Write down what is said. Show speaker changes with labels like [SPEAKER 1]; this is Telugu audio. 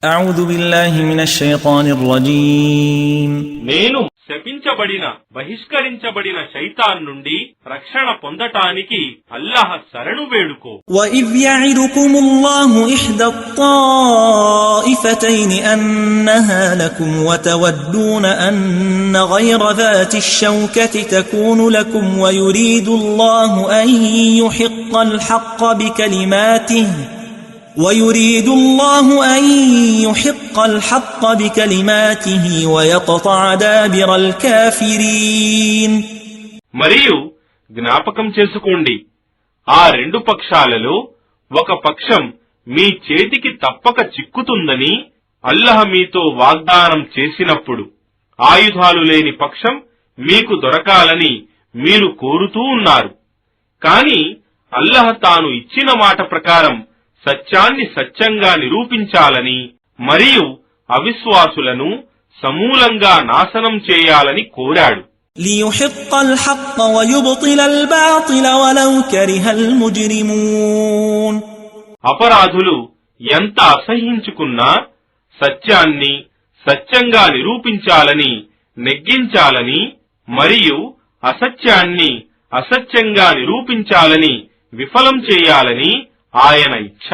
[SPEAKER 1] أعوذ بالله من الشيطان الرجيم
[SPEAKER 2] నేను శపించబడిన బహిష్కరించబడిన శైతాన్ నుండి రక్షణ పొందటానికి అల్లాహ్ శరణు వేడుకో.
[SPEAKER 1] وإذ يعدكم الله إحدى الطائفتين أنها لكم وتودون أن غير ذات الشوكة تكون لكم ويريد الله أن يحق الحق بكلماته ويقطع دابر الكافرين.
[SPEAKER 2] మరియు జ్ఞాపకం చేసుకోండి, ఆ రెండు పక్షాలలో ఒక పక్షం మీ చేతికి తప్పక చిక్కుతుందని అల్లాహ్ మీతో వాగ్దానం చేసినప్పుడు ఆయుధాలు లేని పక్షం మీకు దొరకాలని మీరు కోరుతూ ఉన్నారు. కాని అల్లాహ్ తాను ఇచ్చిన మాట ప్రకారం సత్యాన్ని సత్యంగా నిరూపించాలని మరియు అవిశ్వాసులను సమూలంగా నాశనం చేయాలని కోరాడు.
[SPEAKER 1] ليحق الحق ويبطل الباطل ولو كره المجرمون.
[SPEAKER 2] అపరాధులు ఎంత అసహ్యించుకున్నా సత్యాన్ని సత్యంగా నిరూపించాలని, నెగ్గించాలని మరియు అసత్యాన్ని అసత్యంగా నిరూపించాలని విఫలం చేయాలని ఆయన ఇచ్ఛ.